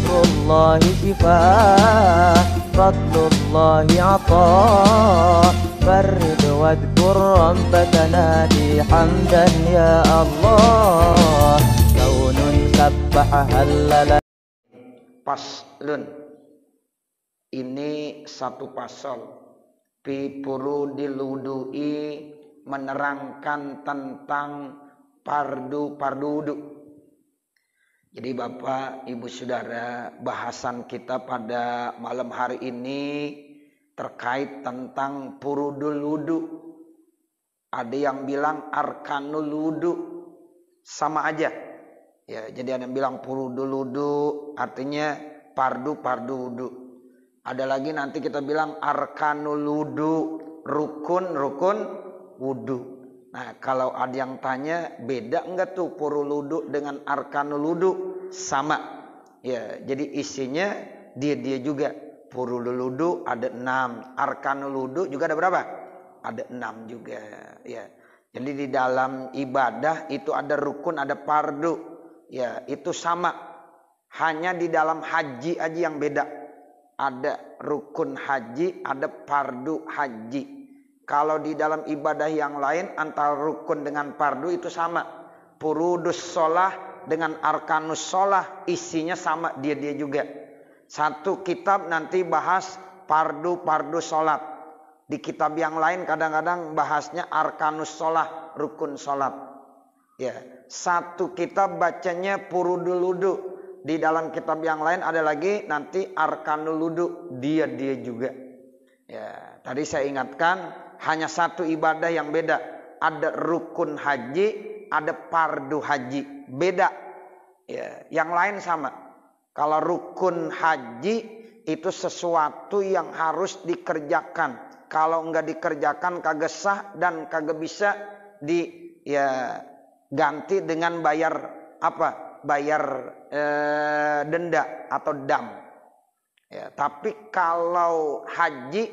zikrullahi shifaa, fadlullahi ataa, farrid wadhkur rabbaka nadi hamdan ya Allah, kaunun sabbaha halala. Paslun, ini satu pasal fi furudil wudu'i, menerangkan tentang fardu wudu. Jadi Bapak, Ibu, Saudara, bahasan kita pada malam hari ini terkait tentang furudul wudu. Ada yang bilang arkanul wudu, sama aja. Ya, jadi ada yang bilang furudul wudu artinya fardu wudu. Ada lagi nanti kita bilang arkanul wudu, rukun wudu. Nah, kalau ada yang tanya beda enggak tuh furudul wudu dengan arkanul wudu? Sama. Ya, jadi isinya dia juga. Furudul wudu ada 6, arkanul wudu juga ada berapa? Ada 6 juga, ya. Jadi di dalam ibadah itu ada rukun, ada fardu. Ya, itu sama. Hanya di dalam haji aja yang beda. Ada rukun haji, ada fardu haji. Kalau di dalam ibadah yang lain antara rukun dengan fardu itu sama. Furudus sholah dengan arkanus sholah isinya sama, dia juga. Satu kitab nanti bahas fardu sholat. Di kitab yang lain kadang-kadang bahasnya arkanus sholah, rukun sholat. Ya, satu kitab bacanya furudul wudu. Di dalam kitab yang lain ada lagi nanti arkanul wudu, dia juga. Ya, tadi saya ingatkan hanya satu ibadah yang beda. Ada rukun haji, ada fardu haji, beda. Ya, yang lain sama. Kalau rukun haji itu sesuatu yang harus dikerjakan. Kalau enggak dikerjakan kagak sah dan kagak bisa ganti dengan bayar apa? Bayar denda atau dam. Ya, tapi kalau haji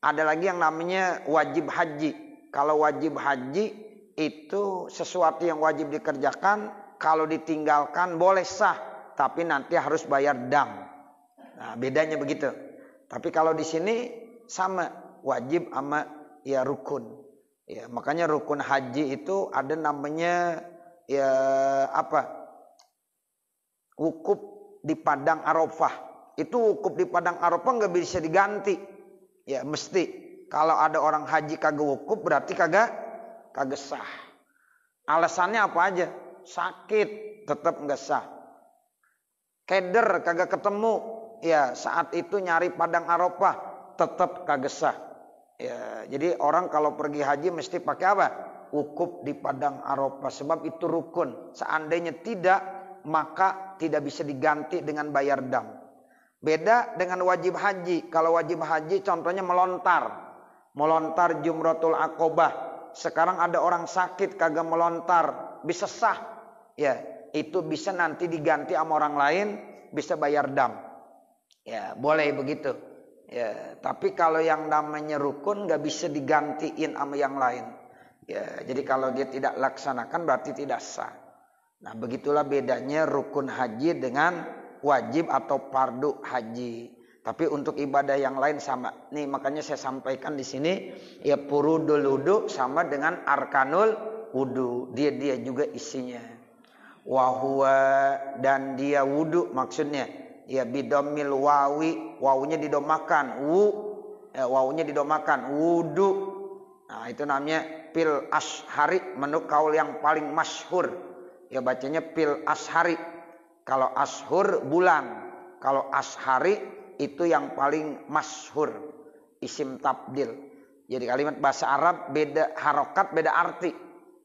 ada lagi yang namanya wajib haji. Kalau wajib haji itu sesuatu yang wajib dikerjakan, kalau ditinggalkan boleh sah, tapi nanti harus bayar dam. Nah, bedanya begitu. Tapi kalau di sini sama, wajib sama ya rukun. Ya, makanya rukun haji itu ada namanya wukuf di padang Arafah. Itu wukuf di padang Arafah nggak bisa diganti. Ya, mesti. Kalau ada orang haji kagak wukuf berarti kagak sah. Alasannya apa aja? Sakit tetap nggak sah. Keder kagak ketemu. Ya, saat itu nyari padang Arafah tetap kagak sah. Ya, jadi orang kalau pergi haji mesti pakai apa? Wukuf di padang Arafah, sebab itu rukun. Seandainya tidak, maka tidak bisa diganti dengan bayar dam. Beda dengan wajib haji. Kalau wajib haji contohnya melontar Jumratul Aqobah. Sekarang ada orang sakit kagak melontar, bisa sah. Ya, itu bisa nanti diganti sama orang lain, bisa bayar dam. Ya, boleh begitu. Ya, tapi kalau yang namanya rukun nggak bisa digantiin sama yang lain. Ya, jadi kalau dia tidak laksanakan berarti tidak sah. Nah, begitulah bedanya rukun haji dengan wajib atau fardu haji. Tapi untuk ibadah yang lain sama. Nih makanya saya sampaikan di sini ya furudul wudu sama dengan arkanul wudu. Dia juga isinya. Wahwa, dan dia wudu maksudnya ya bidomil wawi, wawunya didomakan, wawunya didomakan, wudu. Nah, itu namanya fil ashari, menurut kaul yang paling masyhur. Ya bacanya fil ashari. Kalau ashur bulan, kalau ashari itu yang paling masyhur, isim tabdil. Jadi kalimat bahasa Arab beda harokat, beda arti.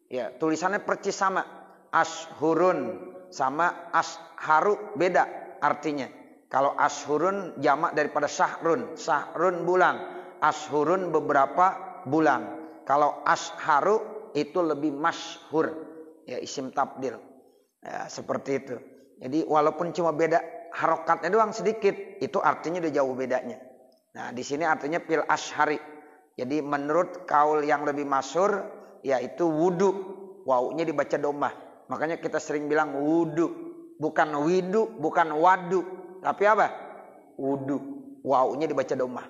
Ya, tulisannya percis sama. Ashurun sama asharu beda artinya. Kalau ashurun jamak daripada syahrun. Syahrun bulan, ashurun beberapa bulan. Kalau asharu itu lebih masyhur. Ya, isim tabdil. Ya, seperti itu. Jadi walaupun cuma beda harokatnya doang sedikit, itu artinya udah jauh bedanya. Nah, di sini artinya fil ashari. Jadi menurut kaul yang lebih masyhur yaitu wudu. Wawunya dibaca domah. Makanya kita sering bilang wudu, bukan widu, bukan wadu. tapi apa? Wudu. Wawunya dibaca dhammah.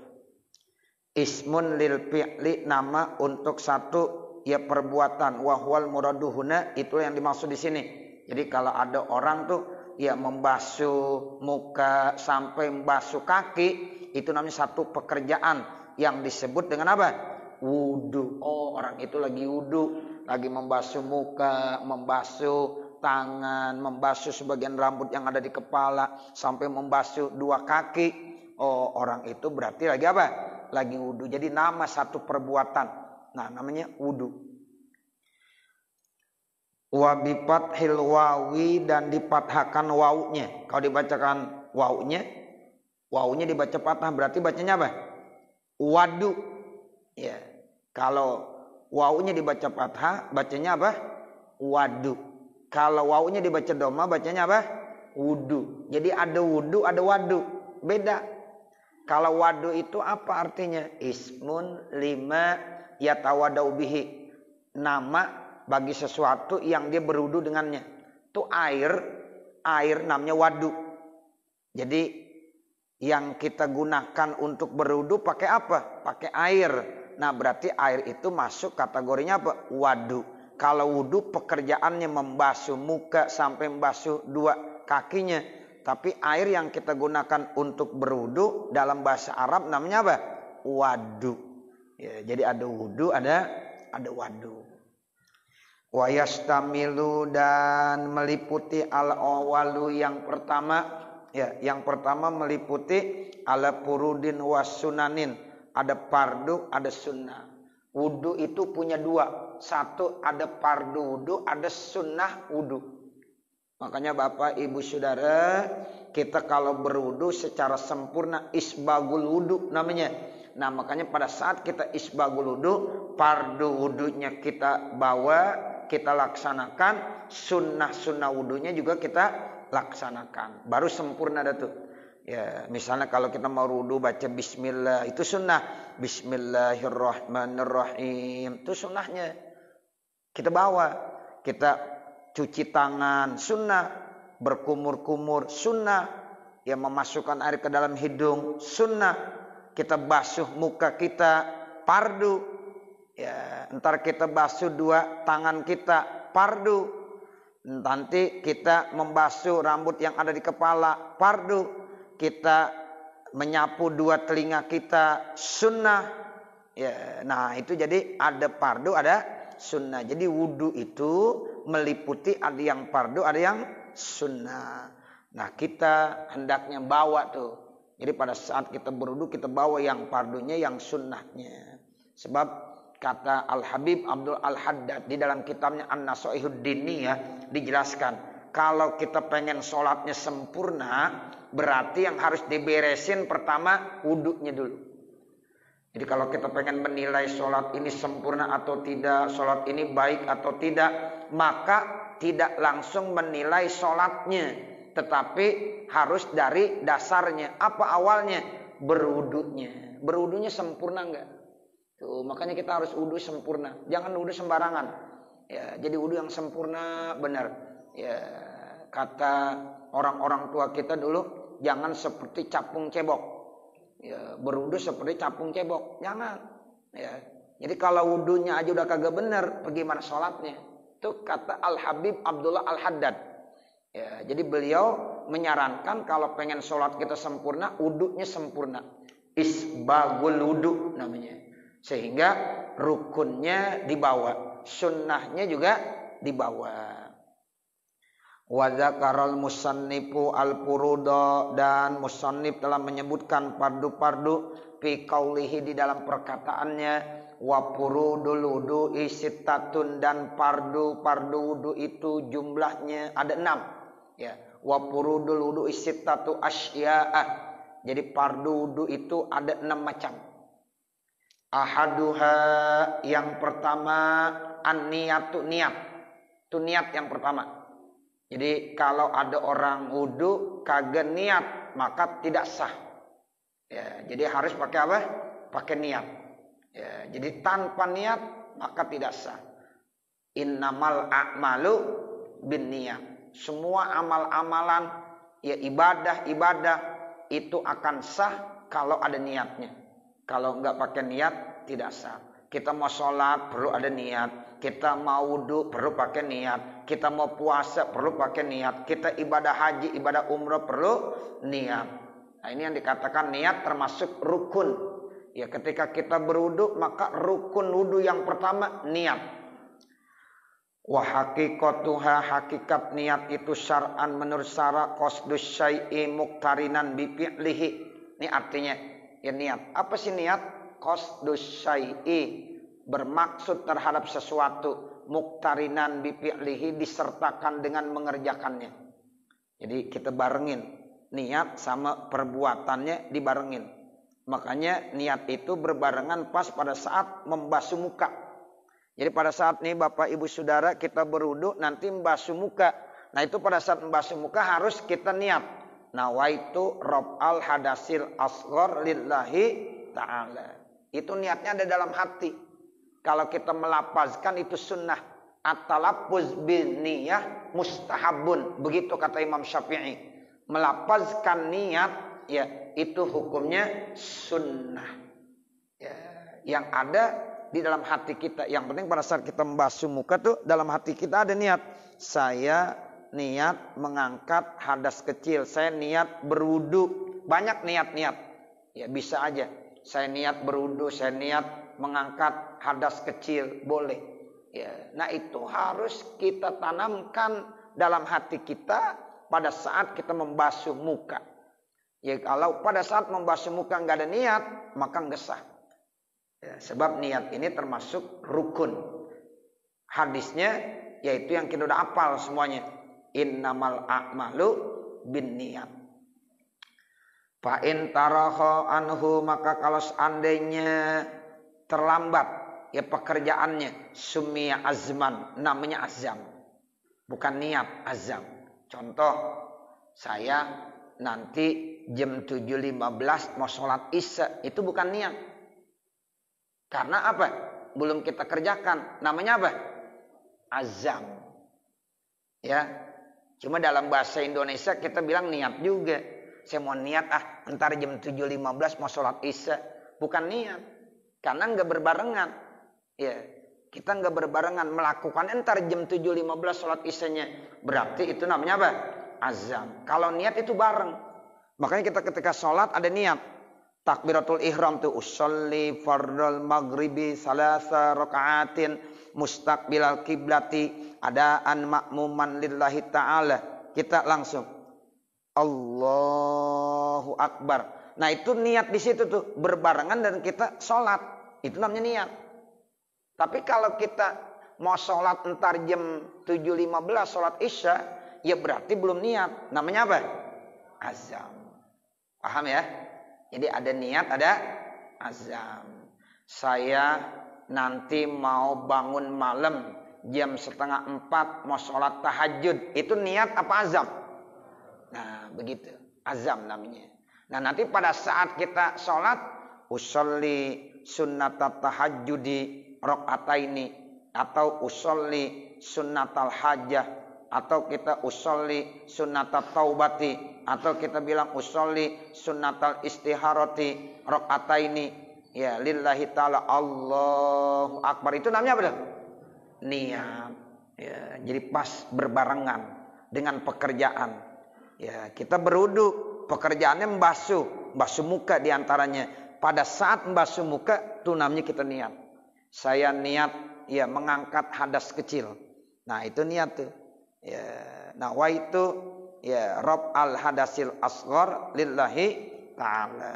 Ismun lil fi'li, nama untuk satu ya perbuatan. Wa huwal muraduhuna, itu yang dimaksud di sini. Jadi kalau ada orang tuh ya membasuh muka sampai membasuh kaki, itu namanya satu pekerjaan yang disebut dengan apa? Wudu. Oh, orang itu lagi wudu, lagi membasuh muka, membasuh tangan, membasuh sebagian rambut yang ada di kepala, sampai membasuh dua kaki. Oh, orang itu berarti lagi apa? Lagi wudu. Jadi nama satu perbuatan. Nah, namanya wudu. Wa bi fathil wawi, dan dipathakan wawunya. Kalau dibacakan wawunya dibaca fathah, berarti bacanya apa? Wadu. Ya. Kalau wawunya dibaca fathah, bacanya apa? Wadu. Kalau wawunya dibaca dhammah, bacanya apa? Wudu. Jadi ada wudu, ada wadu. Beda. Kalau wadu itu apa artinya? Ismun lima yatawadau bihi. Nama bagi sesuatu yang dia berwudu dengannya. Itu air namanya wadu. Jadi yang kita gunakan untuk berwudu pakai apa? Pakai air. Nah, berarti air itu masuk kategorinya apa? Wadu. Kalau wudu pekerjaannya membasuh muka sampai membasuh dua kakinya. Tapi air yang kita gunakan untuk berwudu dalam bahasa Arab namanya apa? Wadu. Ya, jadi ada wudu, ada wadu. Wa yastamilu, dan meliputi al-awalu yang pertama. Ya, yang pertama meliputi ala furudin wasunanin. Ada fardu, ada sunnah. Wudu itu punya dua. Satu ada fardu wudu, ada sunnah wudu. Makanya Bapak Ibu Saudara, kita kalau berwudu secara sempurna isbagul wudu namanya. Nah, makanya pada saat kita isbagul wudu, fardu wudunya kita bawa, kita laksanakan, sunnah wudunya juga kita laksanakan. Baru sempurna dah tuh. Ya, misalnya kalau kita mau wudu baca bismillah, itu sunnah. Bismillahirrahmanirrahim, itu sunnahnya. Kita bawa, kita cuci tangan, sunnah. Berkumur-kumur, sunnah. Ya, memasukkan air ke dalam hidung, sunnah. Kita basuh muka kita, fardu. Ya, ntar kita basuh dua tangan kita, fardu. Nanti kita membasuh rambut yang ada di kepala, fardu. Kita menyapu dua telinga kita, sunnah. Ya, nah itu jadi ada fardu, ada sunnah. Jadi wudu itu meliputi ada yang fardu, ada yang sunnah. Nah, kita hendaknya bawa tuh. Jadi pada saat kita berwudu, kita bawa yang fardunya, yang sunnahnya. Sebab kata Al-Habib Abdul Al-Haddad di dalam kitabnya An-Nasaihud Diniyah dijelaskan, kalau kita pengen sholatnya sempurna, berarti yang harus diberesin pertama wudunya dulu. Jadi kalau kita pengen menilai sholat ini sempurna atau tidak, sholat ini baik atau tidak, maka tidak langsung menilai sholatnya, tetapi harus dari dasarnya. Apa awalnya? Berwudunya. Berwudunya sempurna enggak? Tuh, makanya kita harus wudu sempurna. Jangan wudu sembarangan. Ya, jadi wudu yang sempurna benar. Ya, kata orang-orang tua kita dulu, jangan seperti capung cebok. Ya, berwudu seperti capung cebok, jangan. Ya, jadi kalau wudunya aja udah kagak bener, bagaimana sholatnya? Itu kata Al-Habib Abdullah Al-Haddad. Ya, jadi beliau menyarankan kalau pengen sholat kita sempurna, wudunya sempurna. Isbagul wudu namanya. Sehingga rukunnya dibawa, sunnahnya juga dibawa. Wa dzakaral musannifu al-furuda, dan musannif telah menyebutkan fardu-fardu fi qaulihi di dalam perkataannya, wa furudul wudu'i sittatun, dan fardu wudu itu jumlahnya ada 6. Ya, wa furudul wudu'i sittatu asya'ah. Jadi fardu wudu itu ada 6 macam. Ahaduha, yang pertama an-niyatu, niat. Itu niat yang pertama. Jadi kalau ada orang wudu kagak niat maka tidak sah. Ya, jadi harus pakai apa? Pakai niat. Ya, jadi tanpa niat maka tidak sah. Innamal a'malu binniyat. Semua amal-amalan ya ibadah itu akan sah kalau ada niatnya. Kalau nggak pakai niat tidak sah. Kita mau sholat perlu ada niat. Kita mau wudhu perlu pakai niat. Kita mau puasa perlu pakai niat. Kita ibadah haji, ibadah umrah perlu niat. Nah, ini yang dikatakan niat termasuk rukun. Ya, ketika kita berwudhu maka rukun wudhu yang pertama niat. Wa haqiqatuha, hakikat niat itu syar'an menurut syara qasdus syai'i muqtarinan bi fi'lihi. Ini artinya ya niat. Apa sih niat? Qasdus syai'i, bermaksud terhadap sesuatu, muqtarinan bi fi'lihi, disertakan dengan mengerjakannya. Jadi kita barengin niat sama perbuatannya, dibarengin. Makanya niat itu berbarengan pas pada saat membasuh muka. Jadi pada saat ini Bapak Ibu Saudara kita berwudu nanti membasuh muka. Nah itu pada saat membasuh muka harus kita niat. Nawaitu raf'al hadasil asghar lillahi ta'ala. Itu niatnya ada dalam hati. Kalau kita melapazkan itu sunnah. At-talaffuz bin niyah mustahabun. Begitu kata Imam Syafi'i. Melapazkan niat ya itu hukumnya sunnah. Ya, yang ada di dalam hati kita. Yang penting pada saat kita membasuh muka tuh dalam hati kita ada niat. Saya niat mengangkat hadas kecil. Saya niat berwudu. Banyak niat-niat. Ya bisa aja. Saya niat berwudu. Saya niat mengangkat hadas kecil. Boleh. Ya. Nah itu harus kita tanamkan dalam hati kita pada saat kita membasuh muka. Ya kalau pada saat membasuh muka nggak ada niat maka nggak sah. Ya, sebab niat ini termasuk rukun. Hadisnya yaitu yang kita udah hafal semuanya. Innamal a'malu bin niat. Fa in taraha anhu, maka kalau seandainya terlambat ya pekerjaannya, summiya azman, namanya azam. Bukan niat, azam. Contoh, saya nanti jam 7.15 mau sholat isya, itu bukan niat. Karena apa? Belum kita kerjakan. Namanya apa? Azam. Ya. Cuma dalam bahasa Indonesia kita bilang niat juga. Saya mau niat entar jam 7.15 mau sholat isya. Bukan niat. Karena nggak berbarengan. Ya. Kita nggak berbarengan melakukan entar jam 7.15 sholat isyanya. Berarti itu namanya apa? Azam. Kalau niat itu bareng. Makanya kita ketika sholat ada niat. Takbiratul ihram tuh usolli fardal maghribi salasa rakaatin mustaqbilal kiblati adaan makmuman lillahi ta'ala. Kita langsung Allahu Akbar. Nah itu niat di situ tuh berbarengan dan kita sholat. Itu namanya niat. Tapi kalau kita mau sholat entar jam 7.15 sholat isya, ya berarti belum niat. Namanya apa? Azam. Paham ya? Jadi ada niat, ada azam. Saya nanti mau bangun malam jam 3:30 mau sholat tahajud. Itu niat apa azam? Nah begitu. Azam namanya. Nah nanti pada saat kita sholat. Usolli sunnatat tahajudi rok'ataini. Atau usolli sunnatal hajah. Atau kita usolli sunnatat taubati. Atau kita bilang usolli sunnatal istiharati rok'ataini. Ya lillahi ta'ala Allahu Akbar. Itu namanya apa? Niat. Ya, jadi pas berbarengan dengan pekerjaan. Ya, kita berwudu, pekerjaannya membasuh muka diantaranya. Pada saat membasuh muka, itu namanya kita niat. Saya niat ya mengangkat hadas kecil. Nah itu niat tuh. Ya, nawaitu ya Rob al hadasil asghar lillahi ta'ala.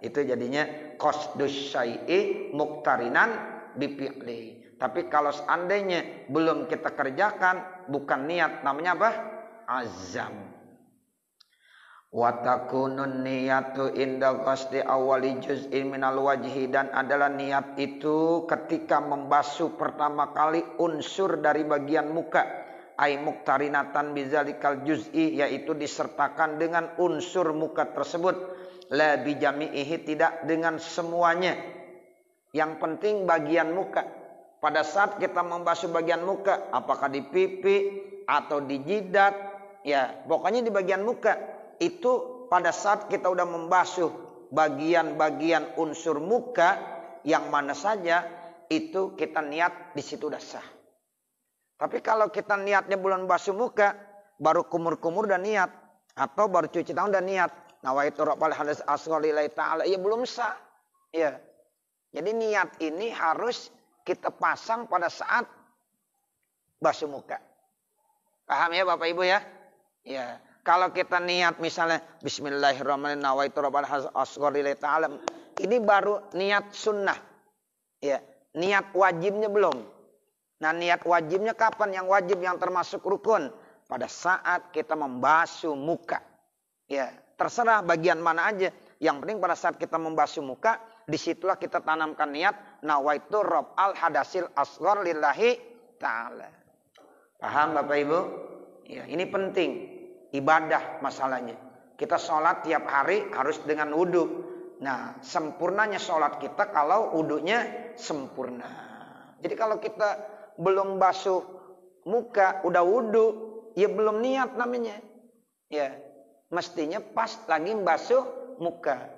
Itu jadinya qasdus syai'i muqtarinan bifi'li. Tapi kalau seandainya belum kita kerjakan bukan niat, namanya apa? Azam. Wa takunun niyatu inda qasdi awali juz'in minal wajhi, dan adalah niat itu ketika membasuh pertama kali unsur dari bagian muka. Ai muqtarinatan bizalikal juz'i, yaitu disertakan dengan unsur muka tersebut. La bijami'ihi, tidak dengan semuanya. Yang penting bagian muka. Pada saat kita membasuh bagian muka, apakah di pipi atau di jidat Ya, pokoknya di bagian muka. Itu pada saat kita udah membasuh bagian-bagian unsur muka yang mana saja, itu kita niat di situ udah sah. Tapi kalau kita niatnya belum basuh muka, baru kumur-kumur dan niat, atau baru cuci tangan dan niat, nawaitu raf'al hadas asghar lillahi ta'ala, ya belum sah. Ya. Jadi niat ini harus kita pasang pada saat basuh muka. Paham ya Bapak Ibu ya? Ya. Kalau kita niat misalnya bismillahirrahmanirrahim nawaitu raf'al hadas asghar lillahi ta'ala, ini baru niat sunnah. Ya, niat wajibnya belum. Nah, niat wajibnya kapan? Yang wajib yang termasuk rukun pada saat kita membasuh muka. Ya, terserah bagian mana aja. Yang penting pada saat kita membasuh muka, disitulah kita tanamkan niat nawaitu raf'al hadasil asghar lillahi ta'ala. Paham Bapak Ibu? Ya, ini penting. Ibadah masalahnya. Kita sholat tiap hari harus dengan wudhu. Nah, sempurnanya sholat kita kalau wudhunya sempurna. Jadi kalau kita belum basuh muka, udah wudhu, ya belum niat namanya. Ya, mestinya pas lagi basuh muka.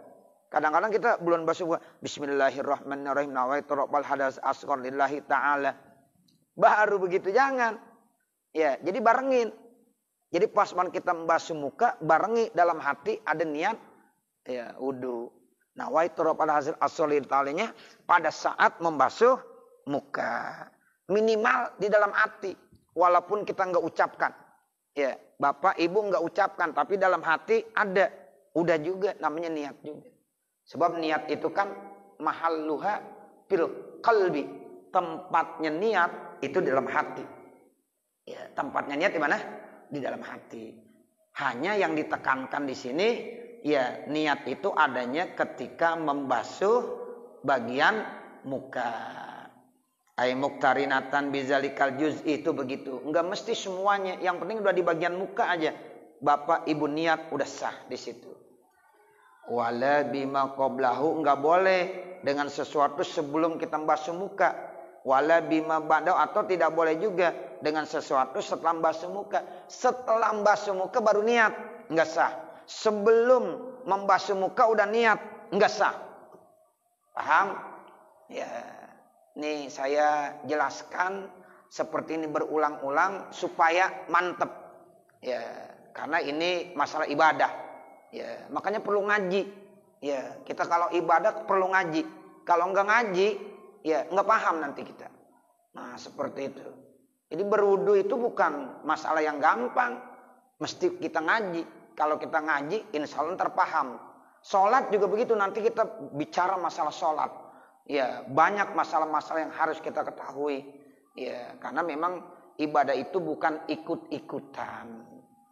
Kadang-kadang kita belum basuh muka. Bismillahirrahmanirrahim. Nawaitu raf'al hadas asghar lillahi ta'ala. Baru begitu jangan. Ya, jadi barengin. Jadi pas kita membasuh muka, barengi dalam hati ada niat ya wudhu. Nawaitu raf'al hadas asghar lillahi ta'ala pada saat membasuh muka. Minimal di dalam hati. Walaupun kita nggak ucapkan. Ya, Bapak Ibu nggak ucapkan. Tapi dalam hati ada. Udah juga namanya niat juga. Sebab niat itu kan mahalluha fil qalbi. Tempatnya niat itu di dalam hati. Ya, tempatnya niat di mana? Di dalam hati. Hanya yang ditekankan di sini, ya niat itu adanya ketika membasuh bagian muka. Ay muktarinatan bizalikal juz itu begitu. Enggak mesti semuanya. Yang penting udah di bagian muka aja. Bapak Ibu niat udah sah di situ. Wala bima qablahu, enggak boleh dengan sesuatu sebelum kita basuh muka. Wala bima ba'dahu, atau tidak boleh juga dengan sesuatu setelah basuh muka. Setelah basuh muka baru niat, enggak sah. Sebelum membasuh muka udah niat, enggak sah. Paham? Ya. Nih saya jelaskan seperti ini berulang-ulang supaya mantep. Ya, karena ini masalah ibadah. Ya, makanya perlu ngaji. Ya, kita kalau ibadah perlu ngaji. Kalau enggak ngaji, ya enggak paham nanti kita. Nah, seperti itu. Jadi berwudu itu bukan masalah yang gampang. Mesti kita ngaji. Kalau kita ngaji, insya Allah terpaham. Sholat juga begitu. Nanti kita bicara masalah sholat. Ya, banyak masalah-masalah yang harus kita ketahui. Ya, karena memang ibadah itu bukan ikut-ikutan,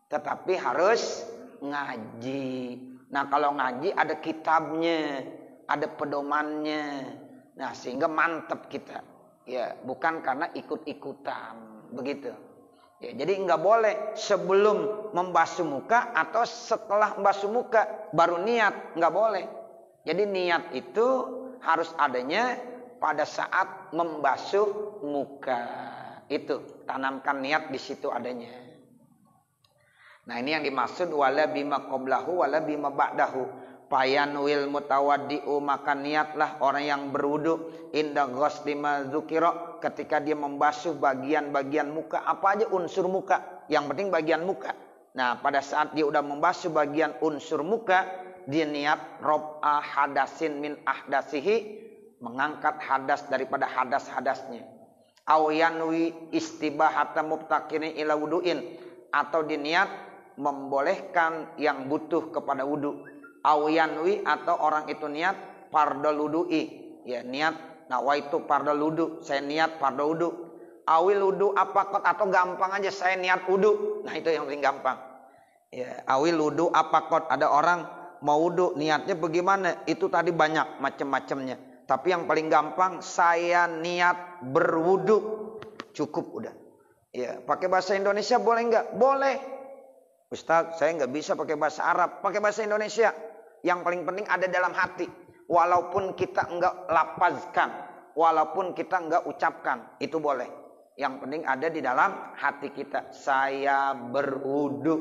tetapi harus ngaji. Nah, kalau ngaji ada kitabnya, ada pedomannya. Nah, sehingga mantep kita. Ya, bukan karena ikut-ikutan, begitu. Ya, jadi nggak boleh sebelum membasuh muka atau setelah membasuh muka baru niat, nggak boleh. Jadi niat itu harus adanya pada saat membasuh muka. Itu tanamkan niat di situ adanya. Nah, ini yang dimaksud wala bima qablahu wala bima ba'dahu. Fayanwil mutawaddi'u, maka niatlah orang yang berwudu inda ghusli ma dzukira, ketika dia membasuh bagian-bagian muka, apa aja unsur muka, yang penting bagian muka. Nah, pada saat dia udah membasuh bagian unsur muka, dia niat rob'a hadasin min ahdasihi, mengangkat hadas daripada hadas-hadasnya. Aw yanwi istibahata mubtakirin ila wudu'in, atau dia niat membolehkan yang butuh kepada wudu. Aw yanwi, atau orang itu niat fardhu wudu'i, ya niat nawaitu fardhu wudu, saya niat fardhu wudu. Awil wudu apakot, atau gampang aja saya niat wudu. Nah, itu yang paling gampang. Ya, awil wudu apakot, ada orang mau wudu niatnya bagaimana? Itu tadi banyak macam-macamnya. Tapi yang paling gampang saya niat berwudu, cukup udah. Ya, pakai bahasa Indonesia boleh enggak? Boleh. Ustaz, saya enggak bisa pakai bahasa Arab, pakai bahasa Indonesia. Yang paling penting ada dalam hati. Walaupun kita enggak lapazkan, walaupun kita enggak ucapkan, itu boleh. Yang penting ada di dalam hati kita. Saya berwudu.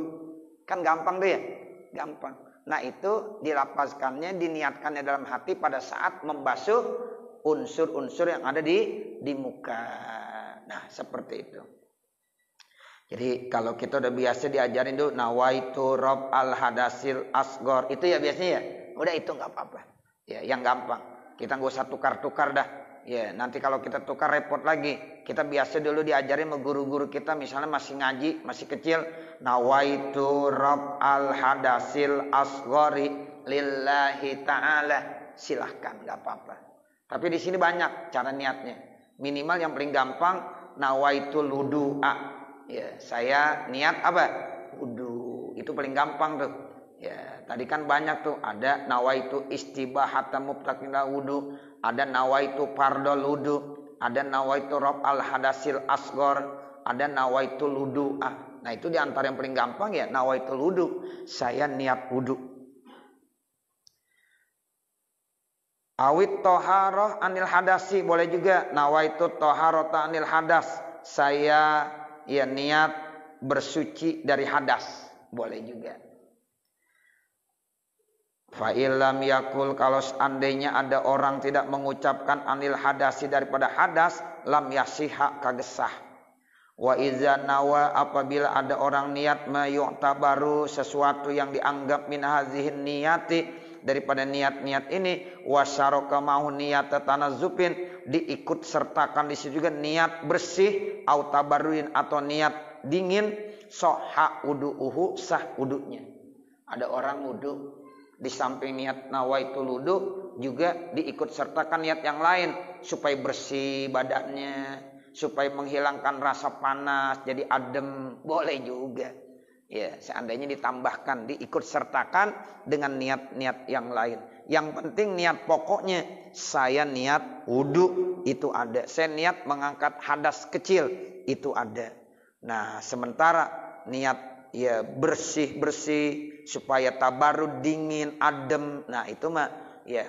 Kan gampang tuh ya? Gampang. Nah itu dilapazkannya, diniatkannya dalam hati pada saat membasuh unsur-unsur yang ada di muka. Nah seperti itu. Jadi kalau kita udah biasa diajarin dulu nawaitu rob al hadasil asgor, itu ya biasanya ya. Udah itu nggak apa-apa. Ya yang gampang. Kita nggak usah tukar-tukar dah. Ya nanti kalau kita tukar repot lagi. Kita biasa dulu diajarin sama guru-guru kita, misalnya masih ngaji, masih kecil, nawaitu rob al hadasil asgori lillahi ta'ala. Silahkan nggak apa-apa. Tapi di sini banyak cara niatnya. Minimal yang paling gampang nawaitul wudu'a. Ya, saya niat apa? Wudu. Itu paling gampang tuh. Ya, tadi kan banyak tuh. Ada nawaitu istibahata mubtaqila wudu, ada nawaitu fardol wudu, ada nawaitu rob al hadasil asgor, ada nawaitu wudu. Nah, itu diantara yang paling gampang ya, nawaitu wudu. Saya niat wudu. Awit toharoh anil hadasi, boleh juga nawaitu toharota anil hadas. Saya ya niat bersuci dari hadas, boleh juga. Fa illam yakul, kalau seandainya ada orang tidak mengucapkan anil hadasi daripada hadas, lam yasiha kagesah. Wa iza nawa, apabila ada orang niat mayu'tabaru, sesuatu yang dianggap min hazihin niyati, daripada niat-niat ini, wasyaraka mahu niyat tanazupin, diikut sertakan di situ juga niat bersih, au tabarruin atau niat dingin, soha wudu'uhu, sah wudunya. Ada orang wudu, di samping niat nawaitul wudu juga diikut sertakan niat yang lain supaya bersih badannya, supaya menghilangkan rasa panas, jadi adem, boleh juga. Ya, seandainya ditambahkan, diikut sertakan dengan niat-niat yang lain. Yang penting niat pokoknya, saya niat wudu, itu ada. Saya niat mengangkat hadas kecil, itu ada. Nah, sementara niat ya bersih-bersih supaya tabarrud, dingin, adem. Nah, itu mah ya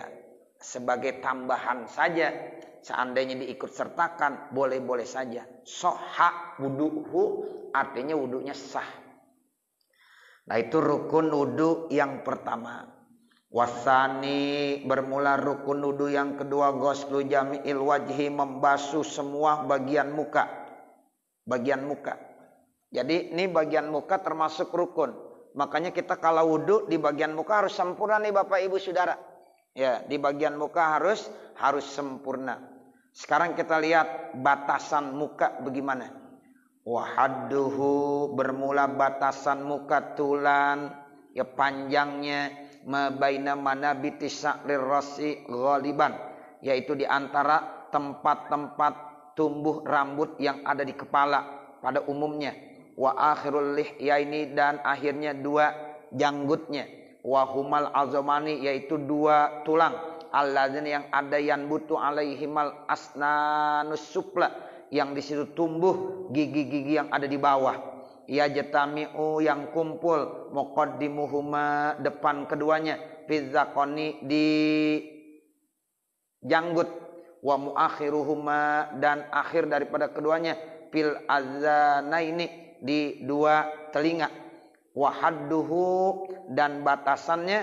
sebagai tambahan saja. Seandainya diikut sertakan, boleh-boleh saja. Soha wudu'hu, artinya wudunya sah. Nah itu rukun wudu yang pertama. Wasani, bermula rukun wudu yang kedua, ghuslu jami'il wajhi, membasuh semua bagian muka. Bagian muka. Jadi ini bagian muka termasuk rukun. Makanya kita kalau wudu di bagian muka harus sempurna nih Bapak Ibu Saudara. Ya, di bagian muka harus sempurna. Sekarang kita lihat batasan muka bagaimana. Wahadduhu, bermula batasan muka tulan, ya panjangnya, mabaina manabiti sa'rir rasi ghaliban, yaitu di antara tempat-tempat tumbuh rambut yang ada di kepala pada umumnya. Wa akhirul lihyaini, dan akhirnya dua janggutnya. Wa humal azamani, yaitu dua tulang. Alladzina, yang ada yanbutu alaihimal asnanus supla, yang di situ tumbuh gigi-gigi yang ada di bawah. Ya jatami'u, yang kumpul, muqaddimuhuma, depan keduanya, fizzaqoni, di janggut, wa muakhiruhuma, dan akhir daripada keduanya, fil azanaini, di dua telinga. Wa hadduhu, dan batasannya,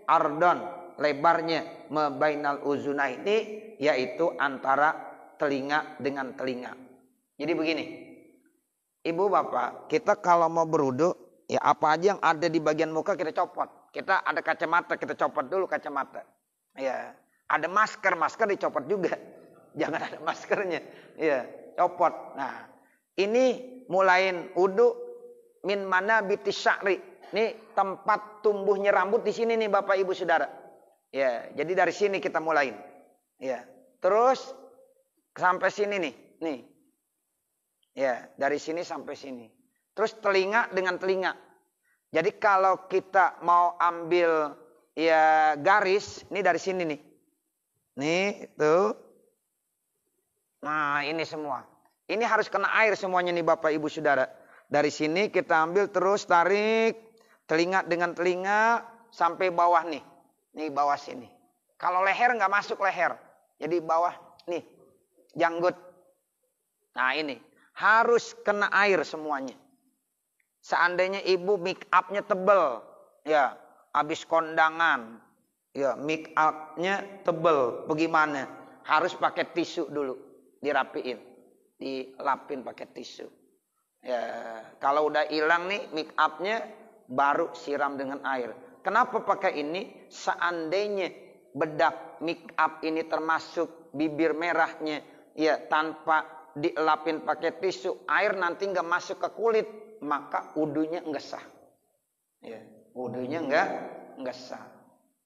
ardon, lebarnya, mabainal uzunaini, yaitu antara telinga dengan telinga. Jadi begini, ibu bapak, kita kalau mau berwudu, ya apa aja yang ada di bagian muka kita copot. Kita ada kacamata, kita copot dulu kacamata. Ya, ada masker dicopot juga. Jangan ada maskernya. Ya, copot. Nah, ini mulain wudu min mana bitis sya'ri. Ini tempat tumbuhnya rambut di sini nih Bapak Ibu Saudara. Ya, jadi dari sini kita mulain. Ya, terus sampai sini nih. Ya, dari sini sampai sini. Terus telinga dengan telinga. Jadi kalau kita mau ambil ya garis, ini dari sini nih. Nih, itu. Nah, ini semua. Ini harus kena air semuanya nih Bapak Ibu Saudara. Dari sini kita ambil terus tarik telinga dengan telinga sampai bawah nih. Nih bawah sini. Kalau leher nggak masuk leher. Jadi bawah nih. Janggut. Nah ini. harus kena air semuanya. Seandainya ibu make upnya tebel, ya habis kondangan, ya make upnya tebel, bagaimana? Harus pakai tisu dulu, dirapiin, dilapin pakai tisu. Ya, kalau udah hilang nih make upnya, baru siram dengan air. Kenapa pakai ini? Seandainya bedak make up ini termasuk bibir merahnya, ya tanpa dilapin pakai tisu, air nanti nggak masuk ke kulit, maka wudunya nggak sah. Ya, wudunya nggak sah.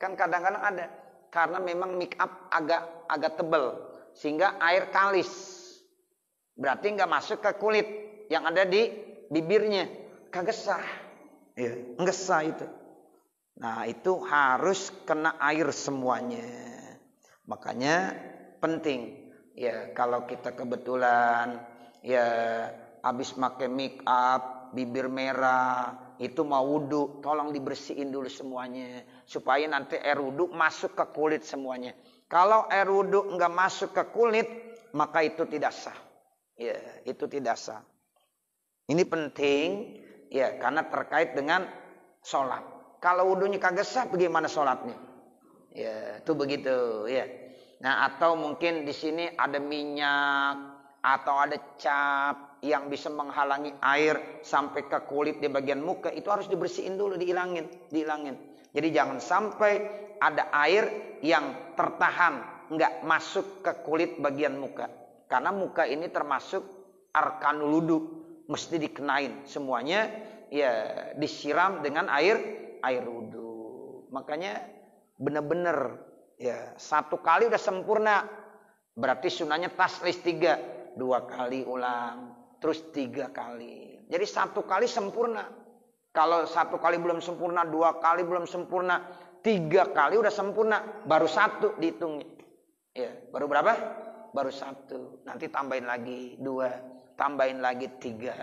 Kan kadang-kadang ada, karena memang make up agak tebel, sehingga air kalis, berarti nggak masuk ke kulit yang ada di bibirnya, kagak sah. Ya, nggak sah itu. Nah, itu harus kena air semuanya. Makanya penting. Ya, kalau kita kebetulan ya habis pakai make up, bibir merah, itu mau wudu, tolong dibersihin dulu semuanya supaya nanti air wudu masuk ke kulit semuanya. Kalau air wudu enggak masuk ke kulit, maka itu tidak sah. Ya, itu tidak sah. Ini penting ya, karena terkait dengan sholat. Kalau wudunya kagak sah, bagaimana sholatnya? Ya, itu begitu ya. Nah, atau mungkin di sini ada minyak atau ada cap yang bisa menghalangi air sampai ke kulit di bagian muka, itu harus dibersihin dulu, dihilangin. Jadi jangan sampai ada air yang tertahan nggak masuk ke kulit bagian muka. Karena muka ini termasuk arkanul wudu, mesti dikenain semuanya, ya disiram dengan air wudu. Makanya benar-benar ya, 1 kali udah sempurna. Berarti sunahnya taslis 3, 2 kali ulang, terus 3 kali. Jadi 1 kali sempurna. Kalau 1 kali belum sempurna, 2 kali belum sempurna, 3 kali udah sempurna, baru 1 dihitungnya. Ya, baru berapa? Baru 1. Nanti tambahin lagi 2, tambahin lagi 3.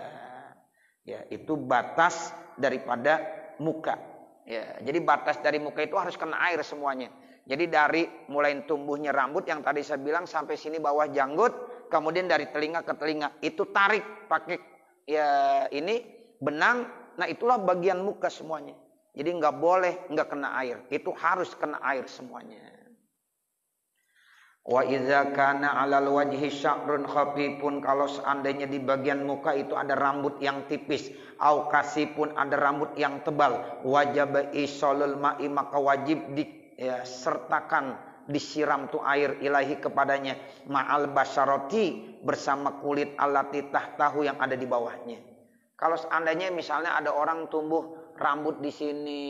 Ya, itu batas daripada muka. Ya, jadi batas dari muka itu harus kena air semuanya. Jadi dari mulai tumbuhnya rambut yang tadi saya bilang sampai sini bawah janggut, kemudian dari telinga ke telinga itu tarik pakai ya ini benang. Nah, itulah bagian muka semuanya. Jadi nggak boleh nggak kena air, itu harus kena air semuanya. Wa idza kana 'alal wajhi sya'run khafifun, kalau seandainya di bagian muka itu ada rambut yang tipis, au kasipun ada rambut yang tebal, wajib isolul ma'i, maka wajib sertakan disiram tu air ilahi kepadanya, ma'al basyarati, bersama kulit alati tahtahu yang ada di bawahnya. Kalau seandainya misalnya ada orang tumbuh rambut di sini,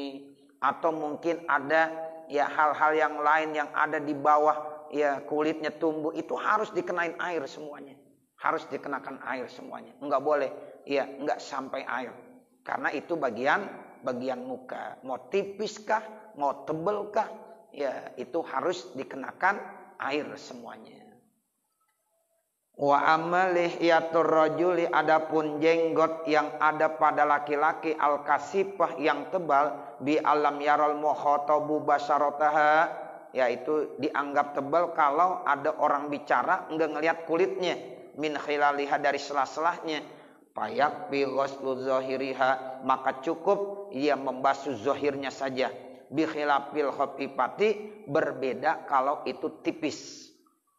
atau mungkin ada ya hal-hal yang lain yang ada di bawah ya kulitnya tumbuh, itu harus dikenain air semuanya. Harus dikenakan air semuanya. Enggak boleh ya enggak sampai air. Karena itu bagian muka. Mau tipiskah, mau tebelkah, ya itu harus dikenakan air semuanya. Wa amalih yatur rajuli, adapun jenggot yang ada pada laki-laki, al kasifah yang tebal, bi alam yaral mukhatabu basarataha, yaitu dianggap tebal kalau ada orang bicara enggak ngelihat kulitnya, min khilaliha, dari sela-selahnya, payak bi ghuslu zahiriha, maka cukup ia membasuh zahirnya saja. Bi khilafil khafifati, berbeda kalau itu tipis.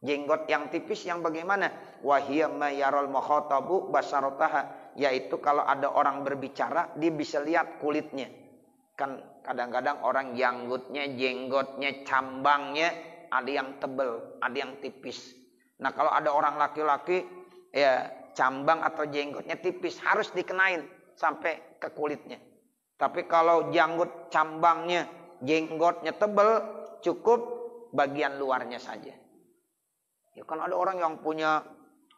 Jenggot yang tipis yang bagaimana? Wahiyya ma yaral mukhatabu basarataha, yaitu kalau ada orang berbicara dia bisa lihat kulitnya. Kan kadang-kadang orang jenggotnya, cambangnya ada yang tebal, ada yang tipis. Nah, kalau ada orang laki-laki ya cambang atau jenggotnya tipis, harus dikenain sampai ke kulitnya. Tapi kalau janggut cambangnya, jenggotnya tebal, cukup bagian luarnya saja. Ya kan ada orang yang punya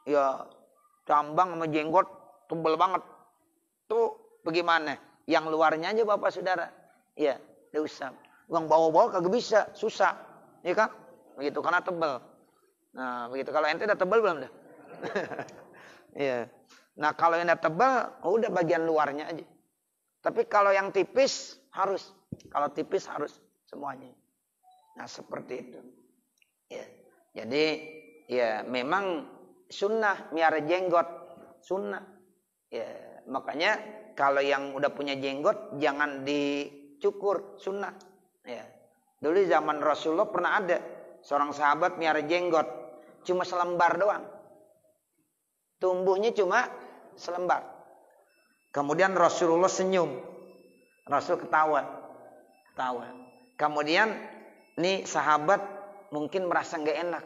ya cambang sama jenggot tebal banget. Tuh bagaimana? Yang luarnya aja Bapak Saudara. Ya, tidak usah. Uang bawa-bawa kagak bisa, susah. Ya kan? Begitu, karena tebal. Nah, begitu. Kalau ente udah tebal belum dah? Iya. Nah, kalau yang udah tebal, udah bagian luarnya aja. Tapi kalau yang tipis harus. Kalau tipis harus semuanya. Nah, seperti itu. Ya. Jadi ya memang sunnah miara jenggot sunnah. Ya, makanya kalau yang udah punya jenggot jangan dicukur, sunnah. Ya. Dulu zaman Rasulullah pernah ada seorang sahabat miara jenggot, cuma selembar doang. Tumbuhnya cuma selembar. Kemudian Rasulullah senyum. Rasul ketawa. Kemudian nih sahabat mungkin merasa nggak enak.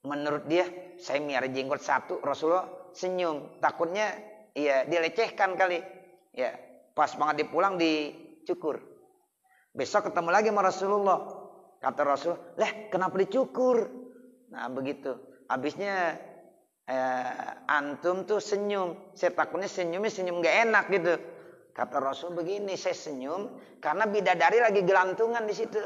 Menurut dia, saya miara jenggot satu, Rasulullah senyum. Takutnya ya dilecehkan kali. Ya, pas banget dipulang dicukur. Besok ketemu lagi sama Rasulullah. Kata Rasul, "Lah, kenapa dicukur?" Nah, begitu. Habisnya antum tuh senyum. Saya takutnya senyumnya senyum nggak enak gitu. Kata Rasul begini, saya senyum karena bidadari lagi gelantungan di situ.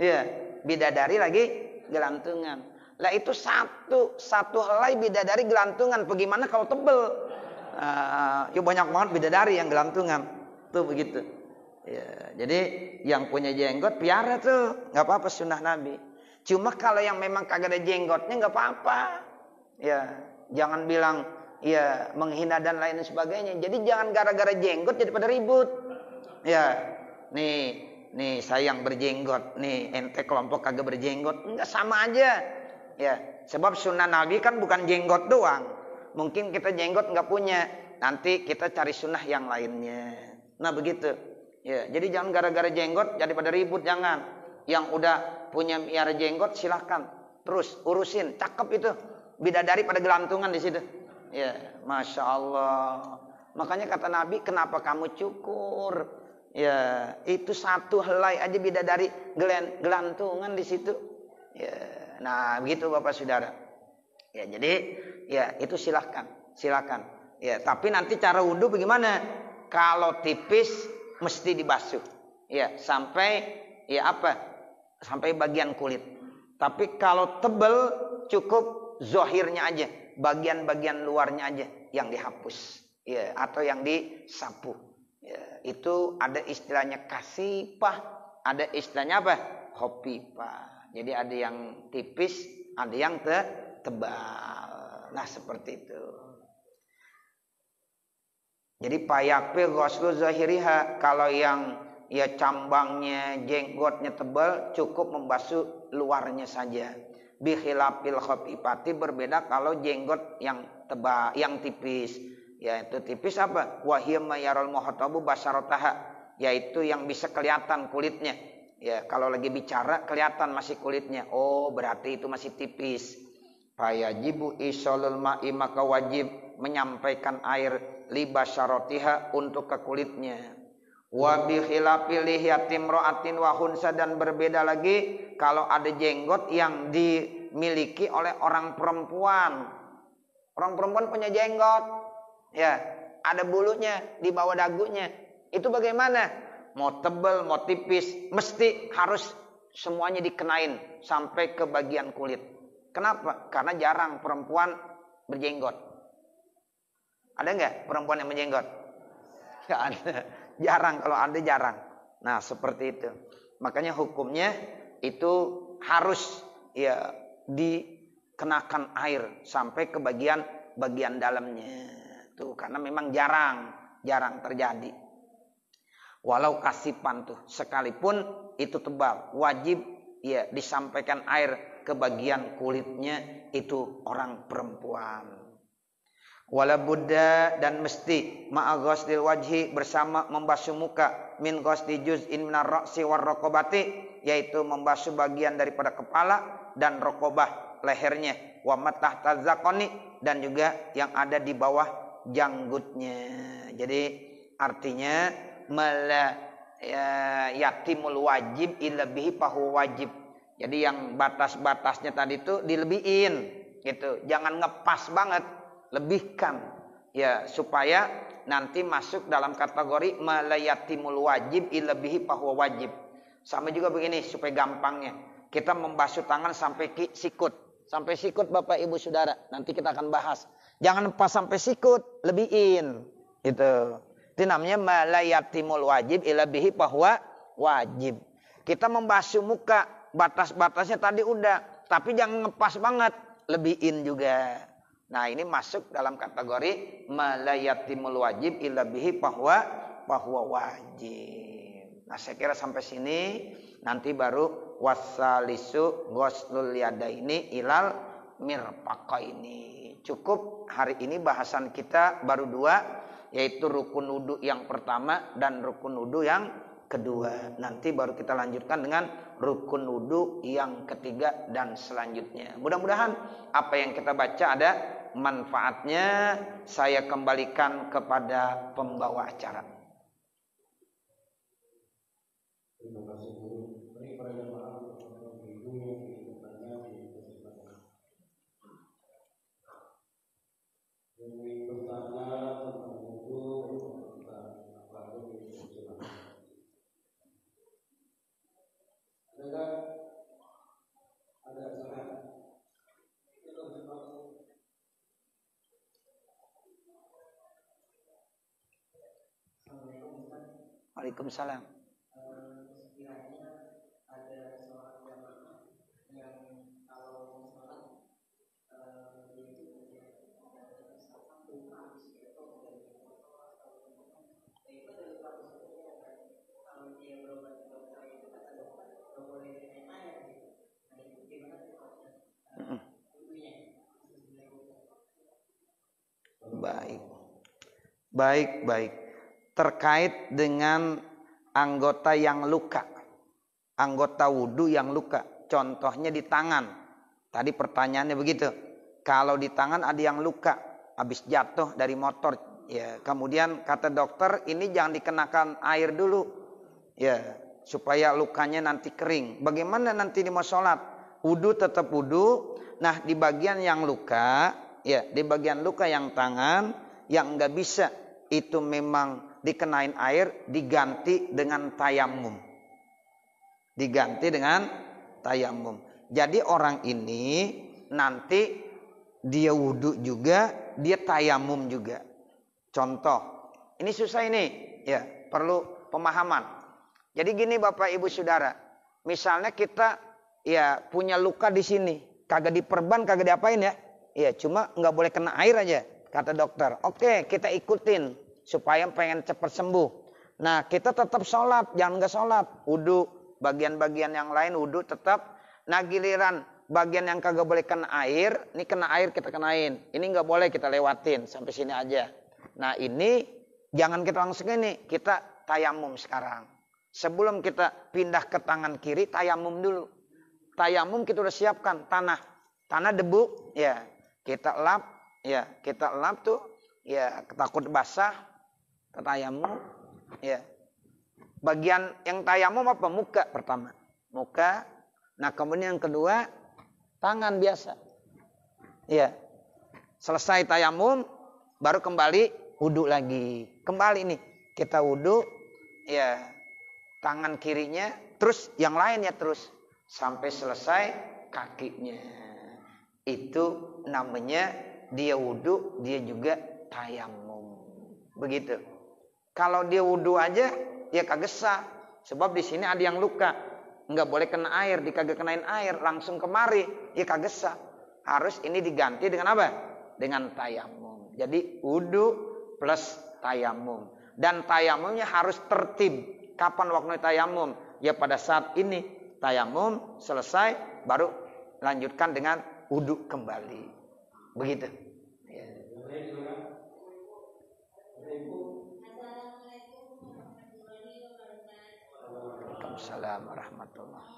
Iya, bidadari lagi gelantungan. Lah itu satu helai bidadari gelantungan. Bagaimana kalau tebel? Ya banyak banget bidadari yang gelantungan. Tuh begitu. Ya, jadi yang punya jenggot piara tuh, nggak apa-apa sunnah Nabi. Cuma kalau yang memang kagak ada jenggotnya nggak apa-apa. Ya, jangan bilang ya menghina dan lain sebagainya. Jadi jangan gara-gara jenggot jadi pada ribut. Ya, nih saya yang berjenggot, nih ente kelompok kagak berjenggot, enggak sama aja. Ya, sebab sunnah Nabi kan bukan jenggot doang. Mungkin kita jenggot nggak punya, nanti kita cari sunnah yang lainnya. Nah begitu. Ya, jadi jangan gara-gara jenggot jadi pada ribut, jangan. Yang udah punya miara jenggot silahkan terus urusin, cakep itu. Bidadari pada gelantungan di situ. Ya, masya Allah. Makanya kata Nabi, kenapa kamu cukur? Ya, itu satu helai aja bidadari gelantungan di situ. Ya, nah begitu Bapak Saudara. Ya, jadi ya itu silakan. Ya, tapi nanti cara wudhu bagaimana? Kalau tipis mesti dibasuh. Ya, sampai sampai bagian kulit. Tapi kalau tebal cukup zohirnya aja. Bagian-bagian luarnya aja yang dihapus, ya, atau yang disapu. Ya, itu ada istilahnya kasipah, ada istilahnya apa? Khopipah. Jadi ada yang tipis, ada yang tebal. Nah seperti itu. Jadi payakpe ghuslu zahiriha, kalau yang ya cambangnya, jenggotnya tebal, cukup membasuh luarnya saja. Bikhilafil khafifati, berbeda kalau jenggot yang tebal, yang tipis. Yaitu tipis apa? Wahiyya mayarul muhatabu basarataha, yaitu yang bisa kelihatan kulitnya. Ya, kalau lagi bicara kelihatan masih kulitnya. Oh, berarti itu masih tipis. Fayajibu isolul ma'i, maka wajib menyampaikan air li basaratiha, untuk ke kulitnya. Wa bi khilafil lihyatim ra'atin wa khunsa, dan berbeda lagi kalau ada jenggot yang dimiliki oleh orang perempuan. Orang perempuan punya jenggot, ya, ada bulunya di bawah dagunya. Itu bagaimana? Mau tebal, mau tipis, mesti harus semuanya dikenain sampai ke bagian kulit. Kenapa? Karena jarang perempuan berjenggot. Ada nggak perempuan yang berjenggot? Nggak ada. Jarang, kalau ada jarang. Nah seperti itu. Makanya hukumnya itu harus ya dikenakan air sampai ke bagian dalamnya. Tuh, karena memang jarang terjadi. Walau kasipan tuh, sekalipun itu tebal, wajib ya disampaikan air ke bagian kulitnya itu orang perempuan. Wala budda, dan mesti ma'a ghusdil wajhi, bersama membasuh muka, min ghusdi juz'in minar ra'si war raqabati, yaitu membasuh bagian daripada kepala dan raqabah, lehernya, wa matahta zaqani, dan juga yang ada di bawah janggutnya. Jadi artinya yatimul wajib ilabihi pahu wajib. Jadi yang batas-batasnya tadi itu dilebihin gitu, jangan ngepas banget. Lebihkan ya, supaya nanti masuk dalam kategori malayatimul wajib ilabihi bahwa wajib. Sama juga begini supaya gampangnya, kita membasuh tangan sampai sikut Bapak Ibu Saudara, nanti kita akan bahas. Jangan pas sampai sikut, lebihin itu namanya malayatimul wajib ilabihi bahwa wajib. Kita membasuh muka, batas-batasnya tadi udah, tapi jangan ngepas banget, lebihin juga. Nah, ini masuk dalam kategori malayatimul wajib illa bihi bahwa wajib. Nah, saya kira sampai sini, nanti baru wasalisu ghuslul yadaini ilal mirfaqaini. Cukup hari ini bahasan kita baru 2, yaitu rukun wudu yang pertama dan rukun wudu yang kedua. Nanti baru kita lanjutkan dengan rukun wudu yang ketiga dan selanjutnya. Mudah-mudahan apa yang kita baca ada manfaatnya. Saya kembalikan kepada pembawa acara. Terima kasih guru. Ini para jemaah ibu yang bertanya di kesempatan. Yang ingin bertanya tentang wudu tentang apa itu silakan. Adakah ada saran? Waalaikumsalam. Baik. Terkait dengan anggota yang luka. Anggota wudu yang luka. Contohnya di tangan. Tadi pertanyaannya begitu. Kalau di tangan ada yang luka. Habis jatuh dari motor. Ya, kemudian kata dokter ini jangan dikenakan air dulu. Ya, supaya lukanya nanti kering. Bagaimana nanti di mau sholat? Wudu tetap wudu. Nah, di bagian yang luka. Ya, di bagian luka yang tangan. Yang nggak bisa. Itu memang dikenain air, diganti dengan tayamum. Diganti dengan tayamum. Jadi orang ini nanti dia wudu juga, dia tayamum juga. Contoh, ini susah ini, ya perlu pemahaman. Jadi gini Bapak Ibu Saudara, misalnya kita ya punya luka di sini, kagak diperban, kagak diapain ya, ya cuma nggak boleh kena air aja, kata dokter. Oke, kita ikutin. Supaya pengen cepat sembuh. Nah, kita tetap sholat, jangan nggak sholat. Wudu, bagian-bagian yang lain wudu tetap. Nah, giliran bagian yang kagak boleh kena air, ini kena air kita kenain. Ini nggak boleh kita lewatin, sampai sini aja. Nah, ini jangan kita langsung ini, kita tayamum sekarang. Sebelum kita pindah ke tangan kiri, tayamum dulu. Tayamum kita udah siapkan tanah debu, ya kita lap tuh, ya takut basah. Tayamum, ya. Bagian yang tayamum apa? Muka pertama. Muka. Nah, kemudian yang kedua, tangan biasa. Ya. Selesai tayamum, baru kembali wudu lagi. Kembali nih, kita wudu, ya. Tangan kirinya, terus yang lainnya terus sampai selesai kakinya. Itu namanya dia wudu, dia juga tayamum. Begitu. Kalau dia wudu aja, ya kagak sah. Sebab di sini ada yang luka. Nggak boleh kena air, dikagak kenain air. Langsung kemari, ya kagak sah. Harus ini diganti dengan apa? Dengan tayamum. Jadi wudu plus tayamum. Dan tayamumnya harus tertib. Kapan waktu tayamum? Ya pada saat ini tayamum selesai, baru lanjutkan dengan wudu kembali. Begitu. Ya. Assalamualaikum warahmatullahi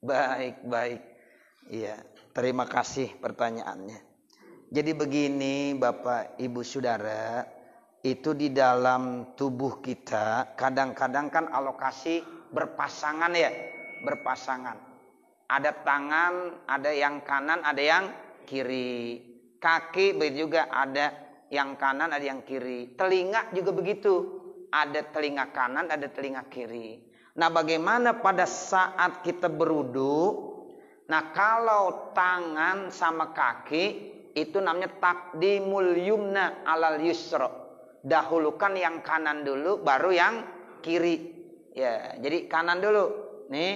Baik. Iya, terima kasih pertanyaannya. Jadi begini Bapak Ibu Saudara, itu di dalam tubuh kita kadang-kadang kan alokasi berpasangan ya, berpasangan. Ada tangan, ada yang kanan, ada yang kiri. Kaki begitu juga, ada yang kanan, ada yang kiri. Telinga juga begitu. ada telinga kanan, ada telinga kiri. Nah, bagaimana pada saat kita berwudu? Nah, kalau tangan sama kaki itu namanya taqdimul yumna alal yusra. Dahulukan yang kanan dulu, baru yang kiri. Ya, jadi kanan dulu. Nih,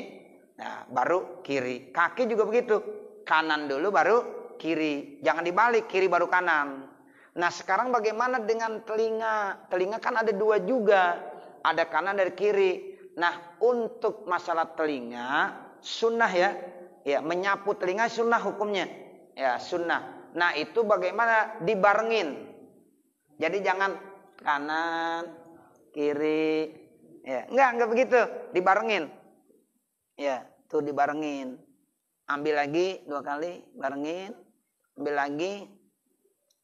nah, baru kiri. Kaki juga begitu. Kanan dulu, baru kiri. Jangan dibalik, kiri baru kanan. Nah, sekarang bagaimana dengan telinga? Telinga kan ada dua juga. Ada kanan, dari kiri. Nah, untuk masalah telinga, sunnah ya. Ya, menyapu telinga sunnah hukumnya. Ya, sunnah. Nah, itu bagaimana? Dibarengin. Jadi jangan kanan, kiri. Ya, enggak begitu. Dibarengin. Ya, tuh dibarengin. Ambil lagi 2 kali, barengin. Ambil lagi,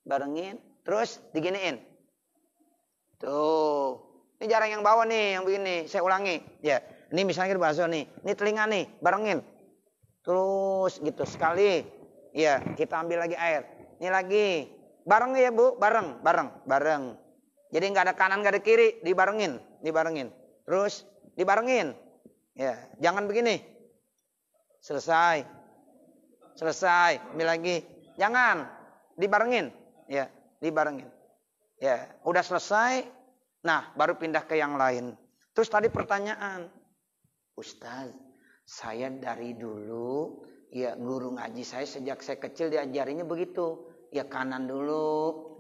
barengin. Terus diginiin. Tuh. Ini jarang yang bawa nih, yang begini. Saya ulangi. Ya, ini misalnya kita bahas nih. Ini telinga nih, barengin. Terus gitu sekali. Ya, kita ambil lagi air. Ini lagi. Bareng ya, Bu? Bareng. Jadi nggak ada kanan, nggak ada kiri, dibarengin. Terus dibarengin. Ya, jangan begini. Selesai. Ambil lagi. Jangan. Dibarengin. Ya, dibarengin. Ya, udah selesai. Nah, baru pindah ke yang lain. Terus tadi pertanyaan. Ustaz, saya dari dulu, ya guru ngaji saya sejak saya kecil diajarinya begitu. Ya kanan dulu,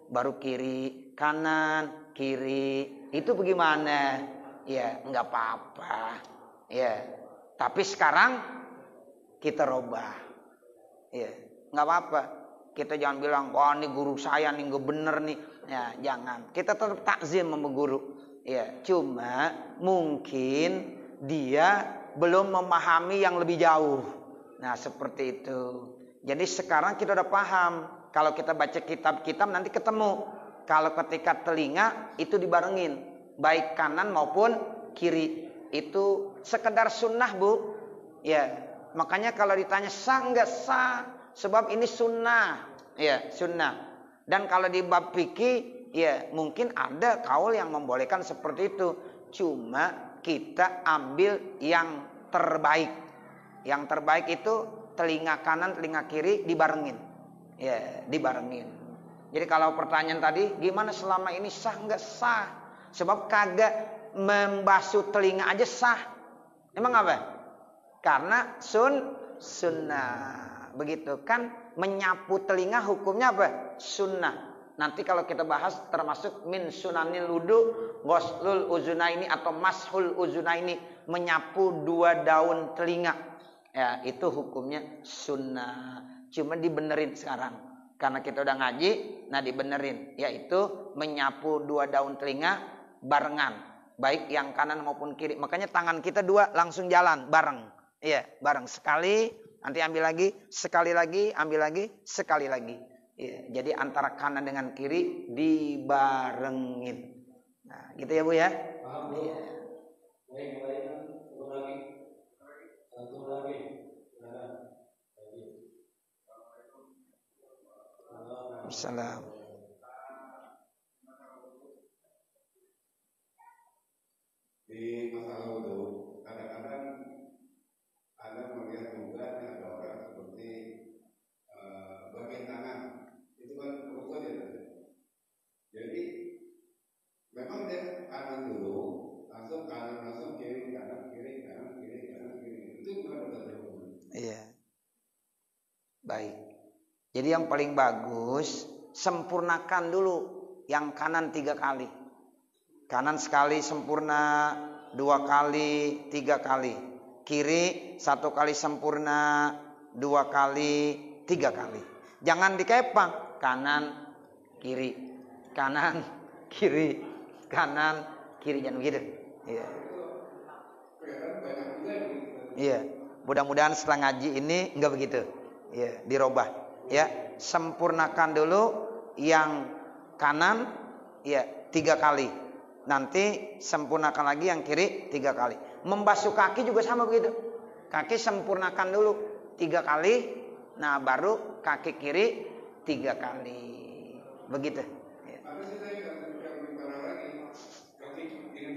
baru kiri. Kanan, kiri. Itu bagaimana? Ya, nggak apa-apa. Ya, tapi sekarang kita robah. Ya, nggak apa-apa. Kita jangan bilang, wah ini guru saya nih nggak bener nih. Ya, jangan. Kita tetap takzim sama guru. Ya, cuma mungkin dia belum memahami yang lebih jauh. Nah, seperti itu. Jadi sekarang kita udah paham. Kalau kita baca kitab-kitab nanti ketemu. Kalau ketika telinga itu dibarengin. Baik kanan maupun kiri. Itu sekedar sunnah, Bu. Ya, makanya kalau ditanya sah nggak sah. Sebab ini sunnah. Ya, sunnah. Dan kalau di bab fikih, ya mungkin ada kaul yang membolehkan seperti itu. Cuma kita ambil yang terbaik. Yang terbaik itu telinga kanan, telinga kiri dibarengin. Ya, dibarengin. Jadi kalau pertanyaan tadi, gimana selama ini sah nggak sah? Sebab kagak membasuh telinga aja sah. Emang apa? Karena sunnah. Begitu kan, menyapu telinga hukumnya apa? Sunnah. Nanti kalau kita bahas termasuk min sunanil wudu, ghuslul uzunaini atau mashul uzunaini, menyapu 2 daun telinga. Ya, itu hukumnya sunnah. Cuma dibenerin sekarang. Karena kita udah ngaji, nah dibenerin. Yaitu menyapu 2 daun telinga barengan. Baik yang kanan maupun kiri. Makanya tangan kita 2 langsung jalan bareng. Iya, bareng. Sekali, nanti ambil lagi, sekali lagi, ambil lagi, sekali lagi. Ya, jadi antara kanan dengan kiri dibarengin. Nah, gitu ya Bu ya. Paham, Bu. Ya. Baik, satu lagi. Assalam. Di masalah wudu, kadang-kadang ada melihat juga ada orang seperti bagian tangan itu kan rukun ya. Jadi memang dia kanan dulu, langsung kanan, langsung kiri, kanan, kiri, kanan, kiri, kanan, kiri. Itu bukan rukun. Iya. Baik. Jadi yang paling bagus sempurnakan dulu yang kanan 3 kali. Kanan sekali sempurna, 2 kali, 3 kali. Kiri 1 kali sempurna, 2 kali, 3 kali. Jangan dikepang. Kanan, kiri, kanan, kiri, kanan, kiri. Jangan begitu. Iya. Iya. Mudah-mudahan setelah ngaji ini enggak begitu. Iya, dirubah. Ya, sempurnakan dulu yang kanan, ya 3 kali. Nanti sempurnakan lagi yang kiri 3 kali. Membasuh kaki juga sama begitu. Kaki sempurnakan dulu 3 kali. Nah baru kaki kiri 3 kali. Begitu. Ya. Ada sih saya yang lebih parah lagi. Kaki dengan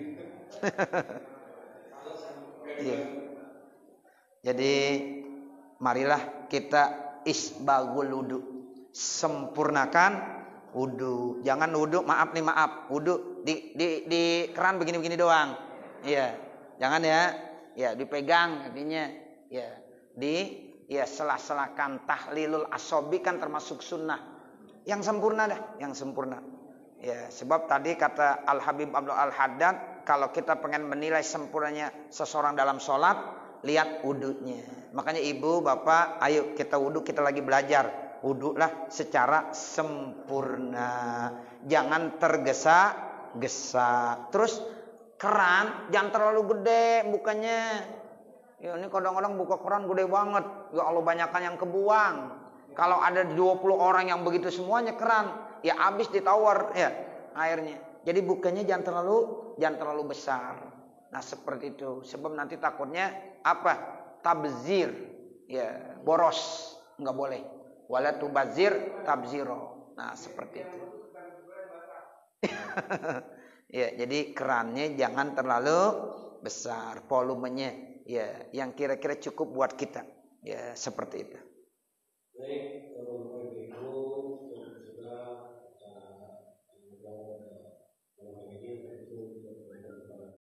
Iya. Jadi marilah kita isbagul wudu, sempurnakan wudu. Jangan wudu, maaf, wudu di keran begini-begini doang. Iya. Jangan ya. Ya, dipegang artinya ya. Selah-selahkan tahlilul asobi kan termasuk sunnah. Yang sempurna dah, yang sempurna. Ya, sebab tadi kata Al Habib Abdul Al Haddad, kalau kita pengen menilai sempurnanya seseorang dalam sholat, lihat wudunya. Makanya ibu, bapak, ayo kita wudu, kita lagi belajar. Wudulah secara sempurna. Jangan tergesa-gesa. Terus keran jangan terlalu gede bukanya. Ya, ini kadang-kadang buka keran gede banget. Ya Allah, banyakan yang kebuang. Kalau ada 20 orang yang begitu semuanya keran, ya habis ditawar ya airnya. Jadi bukanya jangan terlalu besar. Nah, seperti itu. Sebab nanti takutnya apa? Tabzir. Ya, boros. Enggak boleh. Wala tubazir tabziro. Nah, seperti itu. Ya, jadi kerannya jangan terlalu besar, volumenya ya yang kira-kira cukup buat kita. Ya, seperti itu. Baik.